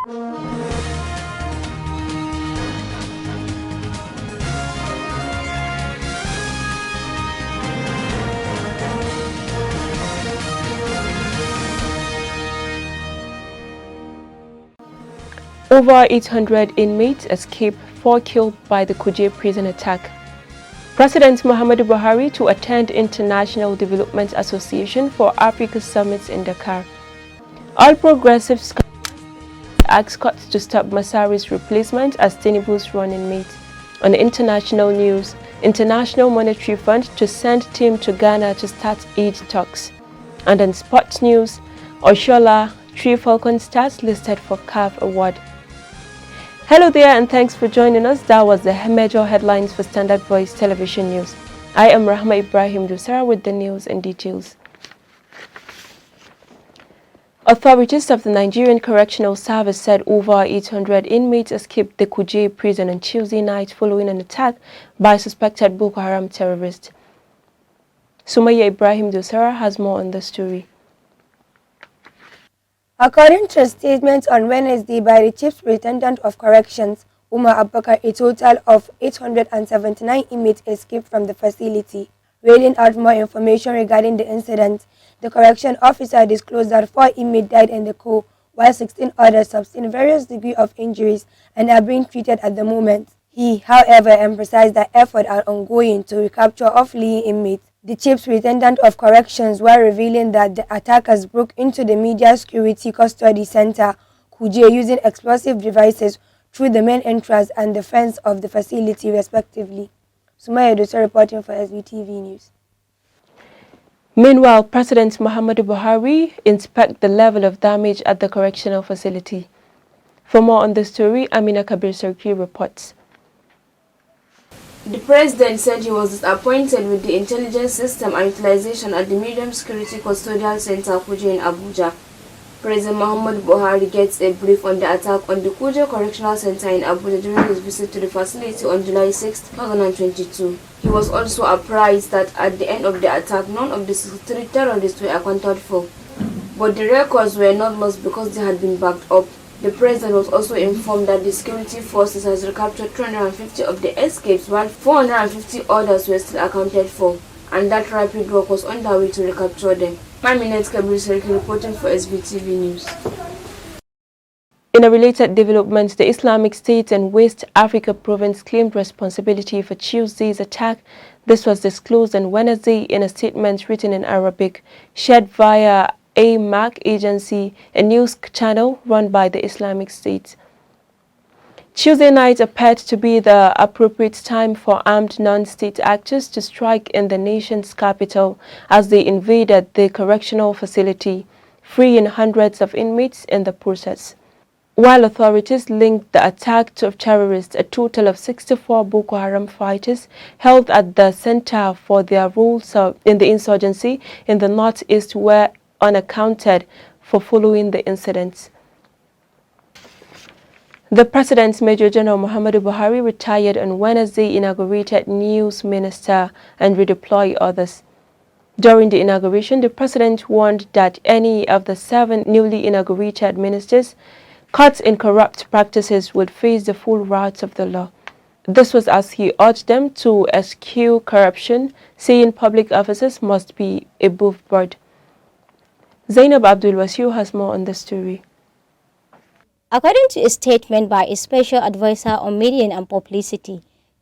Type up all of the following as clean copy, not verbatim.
Over 800 inmates escaped, 4 killed by the Kuje prison attack. President Muhammadu Buhari to attend International Development Association for Africa Summit in Dakar. All progressives ask courts to stop Masari's replacement as Tinubu's running mate. On international news, International Monetary Fund to send team to Ghana to start aid talks. And on sports news, Oshola, 3 Falcon stars listed for CAF award. Hello there and thanks for joining us. That was the major headlines for Standard Voice Television News. I am Rahma Ibrahim Dusara with the news and details. Authorities of the Nigerian Correctional Service said over 800 inmates escaped the Kuje prison on Tuesday night following an attack by suspected Boko Haram terrorists. Sumaya Ibrahim Dusara has more on the story. According to a statement on Wednesday by the Chief Superintendent of Corrections, Umar Abubakar, a total of 879 inmates escaped from the facility. Reading out more information regarding the incident, the correction officer disclosed that 4 inmates died in the coup, while 16 others sustained various degrees of injuries and are being treated at the moment. He, however, emphasized that efforts are ongoing to recapture of fleeing inmates. The Chief Superintendent of Corrections, while revealing that the attackers broke into the Media Security Custody Center, Kuje, using explosive devices through the main entrance and the fence of the facility, respectively. Sumaya Dosa reporting for SBTV News. Meanwhile, President Muhammadu Buhari inspected the level of damage at the correctional facility. For more on the story, Amina Kabir Sarki reports. The president said he was disappointed with the intelligence system and utilization at the Medium Security Custodial Center Kuje in Abuja. President Muhammadu Buhari gets a brief on the attack on the Kuje Correctional Center in Abuja during his visit to the facility on July 6, 2022. He was also apprised that at the end of the attack, none of the 63 terrorists were accounted for. But the records were not lost because they had been backed up. The president was also informed that the security forces has recaptured 250 of the escapes, while 450 others were still accounted for, and that rapid work was underway to recapture them. Aminat Kabir Sarki reporting for SBTV News. In a related development, the Islamic State and West Africa province claimed responsibility for Tuesday's attack. This was disclosed on Wednesday in a statement written in Arabic, shared via a MAC agency, a news channel run by the Islamic State. Tuesday night appeared to be the appropriate time for armed non-state actors to strike in the nation's capital as they invaded the correctional facility, freeing hundreds of inmates in the process. While authorities linked the attack to terrorists, a total of 64 Boko Haram fighters held at the center for their roles in the insurgency in the northeast were unaccounted for following the incidents. The President's Major General Muhammadu Buhari retired on Wednesday, inaugurated news minister and redeployed others. During the inauguration, the President warned that any of the 7 newly inaugurated ministers caught in corrupt practices would face the full wrath of the law. This was as he urged them to eschew corruption, saying public officers must be above board. Zainab Abdul Wasiu has more on the story. According to a statement by a special advisor on media and publicity,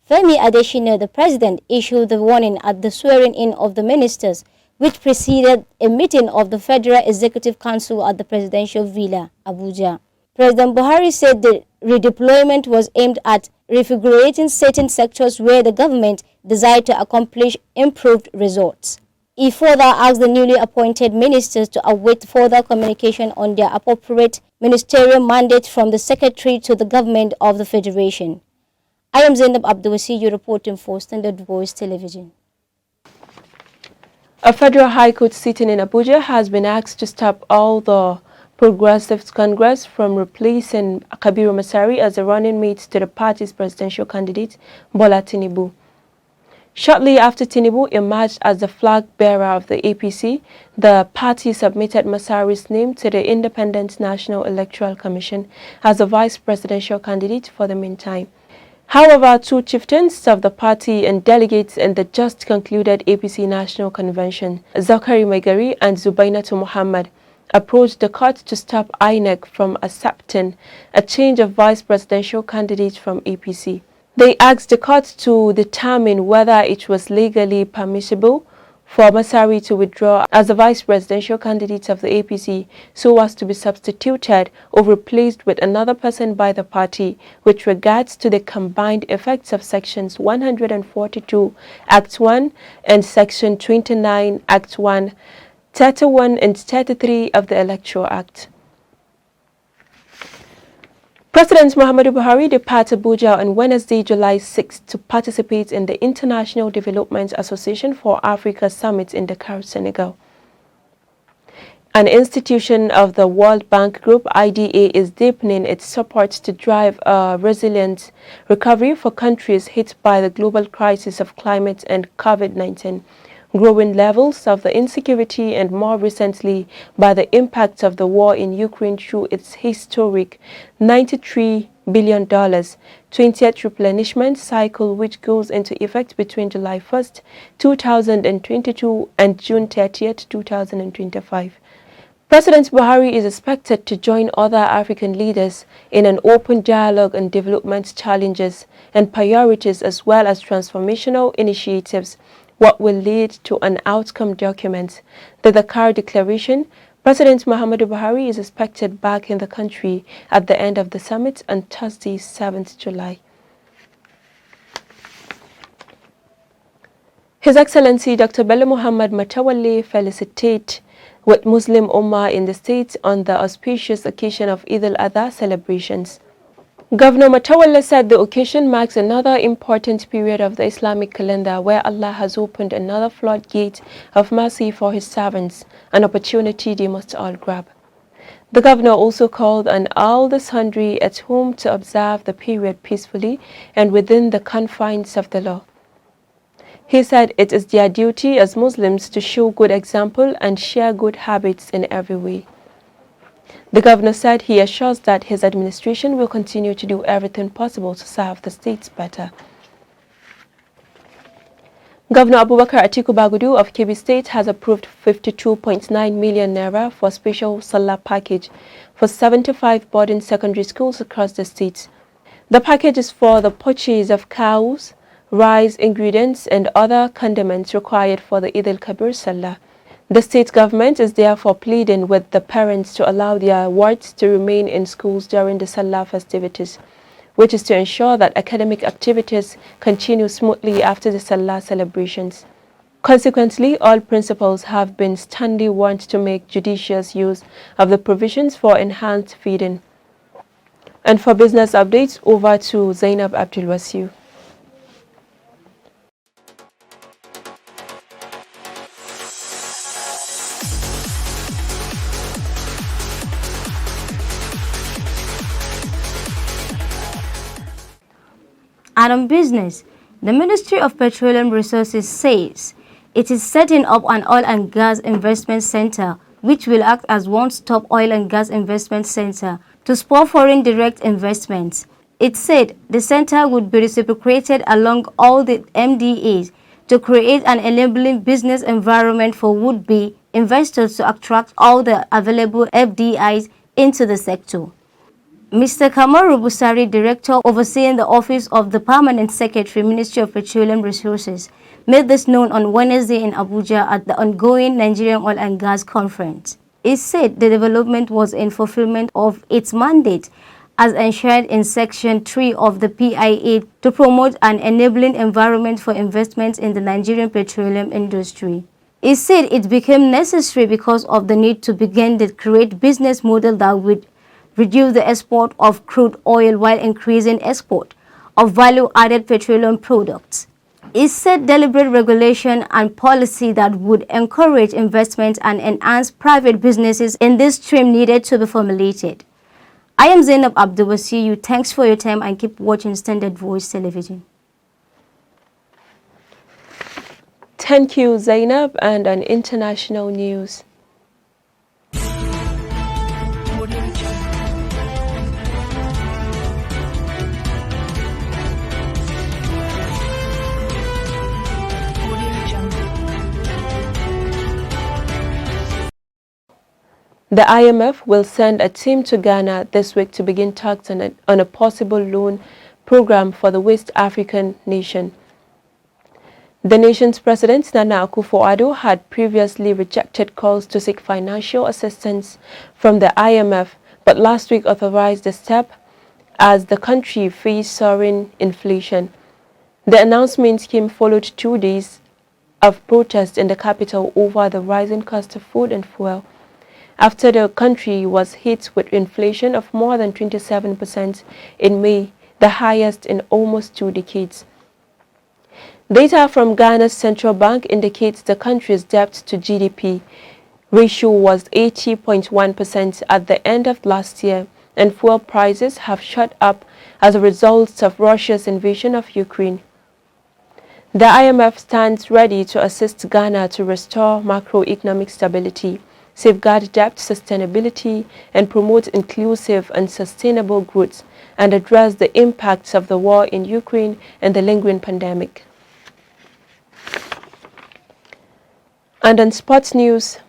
Femi Adesina, the president, issued the warning at the swearing-in of the ministers, which preceded a meeting of the Federal Executive Council at the Presidential Villa, Abuja. President Buhari said the redeployment was aimed at refigurating certain sectors where the government desired to accomplish improved results. He further asked the newly appointed ministers to await further communication on their appropriate ministerial mandate from the Secretary to the Government of the Federation. I am Zainab Abdulwasi, reporting for Standard Voice Television. A federal high court sitting in Abuja has been asked to stop all the Progressive Congress from replacing Kabiru Masari as the running mate to the party's presidential candidate, Bola Tinubu. Shortly after Tinubu emerged as the flag bearer of the APC, the party submitted Masari's name to the Independent National Electoral Commission as the vice presidential candidate for the meantime. However, two chieftains of the party and delegates in the just concluded APC National Convention, Zakari Megari and Zubainatu Muhammad, approached the court to stop INEC from accepting a change of vice presidential candidate from APC. They asked the court to determine whether it was legally permissible for Masari to withdraw as the vice presidential candidate of the APC so as to be substituted or replaced with another person by the party with regards to the combined effects of Sections 142 Act 1 and Section 29 Act 1, 31 and 33 of the Electoral Act. President Muhammadu Buhari departed Abuja on Wednesday, July 6 to participate in the International Development Association for Africa Summit in Dakar, Senegal. An institution of the World Bank Group, IDA, is deepening its support to drive a resilient recovery for countries hit by the global crisis of climate and COVID-19. Growing levels of the insecurity and more recently by the impact of the war in Ukraine through its historic $93 billion 20th replenishment cycle, which goes into effect between July 1st, 2022 and June 30th, 2025. President Buhari is expected to join other African leaders in an open dialogue on development challenges and priorities as well as transformational initiatives, what will lead to an outcome document. The Dakar Declaration. President Muhammadu Buhari is expected back in the country at the end of the summit on Thursday, 7th July. His Excellency Dr. Bello Muhammad Matawalle felicitate with Muslim Ummah in the state on the auspicious occasion of Eid al-Adha celebrations. Governor Matawalle said the occasion marks another important period of the Islamic calendar where Allah has opened another floodgate of mercy for His servants, an opportunity they must all grab. The governor also called on all the sundry at home to observe the period peacefully and within the confines of the law. He said it is their duty as Muslims to show good example and share good habits in every way. The governor said he assures that his administration will continue to do everything possible to serve the states better. Governor Abubakar Atiku Bagudu of Kebbi State has approved 52.9 million naira for a special salar package for 75 boarding secondary schools across the state. The package is for the purchase of cows, rice, ingredients, and other condiments required for the Eid al-Kabir Salah. The state government is therefore pleading with the parents to allow their wards to remain in schools during the Salah festivities, which is to ensure that academic activities continue smoothly after the Salah celebrations. Consequently, all principals have been sternly warned to make judicious use of the provisions for enhanced feeding. And for business updates, over to Zainab Abdul Wasiu. And on business, the Ministry of Petroleum Resources says it is setting up an oil and gas investment center which will act as one-stop oil and gas investment center to spur foreign direct investments. It said the center would be reciprocated along all the MDAs to create an enabling business environment for would-be investors to attract all the available FDIs into the sector. Mr. Kamaru Busari, Director overseeing the Office of the Permanent Secretary, Ministry of Petroleum Resources, made this known on Wednesday in Abuja at the ongoing Nigerian Oil and Gas Conference. He said the development was in fulfillment of its mandate as enshrined in Section 3 of the PIA to promote an enabling environment for investments in the Nigerian petroleum industry. He said it became necessary because of the need to begin to create business model that would reduce the export of crude oil while increasing export of value-added petroleum products. It said deliberate regulation and policy that would encourage investment and enhance private businesses in this stream needed to be formulated. I am Zainab Abdulwasiyu. Thanks for your time and keep watching Standard Voice Television. Thank you, Zainab, and on international news. The IMF will send a team to Ghana this week to begin talks on a possible loan program for the West African nation. The nation's president, Nana Akufo-Addo, had previously rejected calls to seek financial assistance from the IMF, but last week authorized the step as the country faced soaring inflation. The announcement came followed 2 days of protest in the capital over the rising cost of food and fuel, after the country was hit with inflation of more than 27% in May, the highest in almost 2 decades. Data from Ghana's central bank indicates the country's debt to GDP ratio was 80.1% at the end of last year, and fuel prices have shot up as a result of Russia's invasion of Ukraine. The IMF stands ready to assist Ghana to restore macroeconomic stability, safeguard debt sustainability, and promote inclusive and sustainable growth, and address the impacts of the war in Ukraine and the lingering pandemic. And on sports news,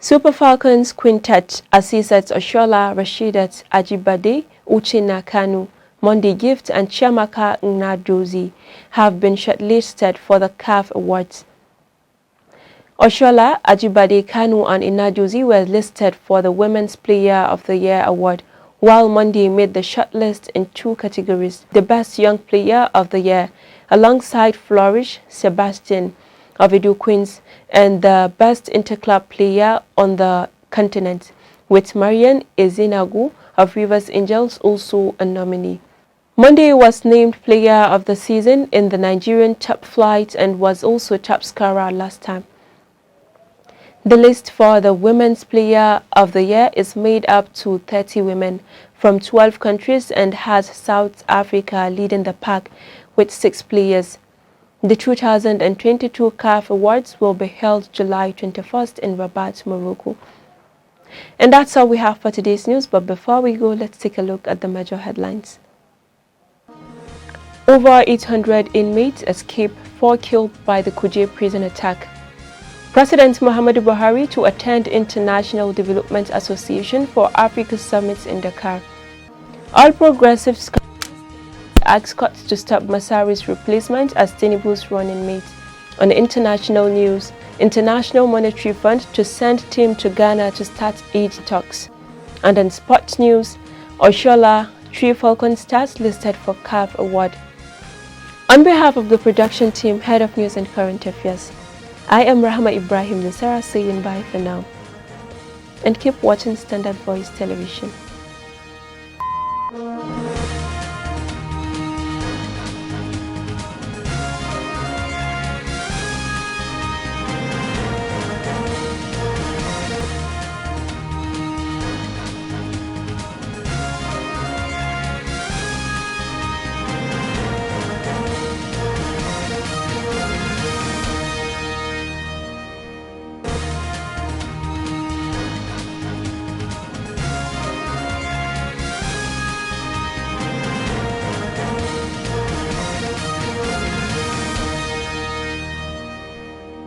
Super Falcons quintet Asisat Oshola, Rashidat Ajibade, Uchenna Kanu, Monday Gift, and Chiamaka Nnadozie have been shortlisted for the CAF Awards. Oshola, Ajibade, Kanu, and Nnadozie were listed for the Women's Player of the Year award, while Monday made the shortlist in 2 categories: the Best Young Player of the Year, alongside Flourish Sebastian of Edo Queens, and the Best Interclub Player on the continent, with Marian Ezinagu of Rivers Angels also a nominee. Monday was named Player of the Season in the Nigerian top flight and was also top scorer last time. The list for the Women's Player of the Year is made up to 30 women from 12 countries and has South Africa leading the pack with 6 players. The 2022 CAF Awards will be held July 21st in Rabat, Morocco. And that's all we have for today's news, but before we go, let's take a look at the major headlines. Over 800 inmates escape, 4 killed by the Kuje prison attack. President Muhammadu Buhari to attend International Development Association for Africa Summit in Dakar. All progressives ask courts to stop Masari's replacement as Tinubu's running mate. On international news, International Monetary Fund to send team to Ghana to start aid talks. And on sports news, Oshola, 3 Falcon stars listed for CAF Award. On behalf of the production team, Head of News and Current Affairs, I am Rahma Ibrahim Nisara saying bye for now. And keep watching Standard Voice Television.